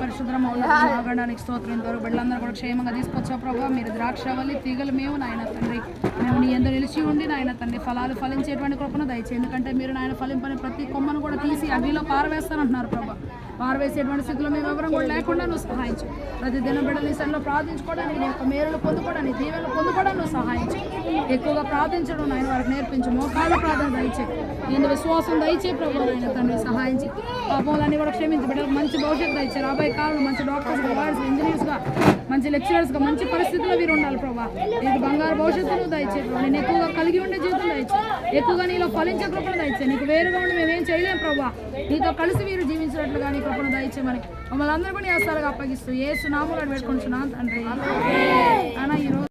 పరిశుద్ధమాగడానికి స్తోత్రం. ఇంతవరకు బిడ్డలందరూ కూడా క్షేమంగా తీసుకొచ్చా ప్రభావ. మీరు ద్రాక్షవల్లి తీగలు మేము నాయన తండ్రి, మేము నీ యందు నిలిచి ఉండి నాయన తండ్రి ఫలాలు ఫలించేటువంటి కృపను దయచేయండి. ఎందుకంటే మీరు నాయన ఫలింపని ప్రతి కొమ్మను కూడా తీసి అగ్నిలో పారవేస్తానంటున్నారు ప్రభావ. పారవేసేటువంటి స్థితిలో మేము ఎవరం కూడా లేకుండా నువ్వు సహాయించు. ప్రతి దినం బిడ్డలు ఈ సన్నిలో ప్రార్థించుకోవడానికి నీ యొక్క మేలులు పొందుకోవడానికి దీవెనలు పొందుకోవడానికి నువ్వు సహాయించు. ఎక్కువగా ప్రార్థించడం నాయన వారికి నేర్పించు. మోకాళ్ళ ప్రార్థన దయచే, నేను విశ్వాసం దయచే ప్రభావ నాయన తండ్రి సహాయించి పాపములన్నీ కూడా క్షమించి బిడ్డలకు మంచి భవిష్యత్తు దయచే. రాబోయే కాలంలో మంచి డాక్టర్స్గా, లాయర్స్గా, ఇంజనీర్స్గా, మంచి లెక్చరర్స్గా మంచి పరిస్థితుల్లో వీరు ఉండాలి ప్రభావ. నీకు బంగారు భవిష్యత్తును దయచే. నేను ఎక్కువగా కలిగి ఉండే జీవితం దయచే. ఎక్కువగా నీలో ఫలించే కృపను దయచే. నీకు వేరుగా ఉండి మేమేం చేయలేము ప్రభావ. నీతో కలిసి వీరు జీవించినట్లుగా నీ కృపను దయచేయమని మమ్మల్ని అందరూ కూడా నీ హస్తాలుగా అప్పగిస్తూ యేసు నామములో వేడుకుంటున్నాను తండ్రి. ఈరోజు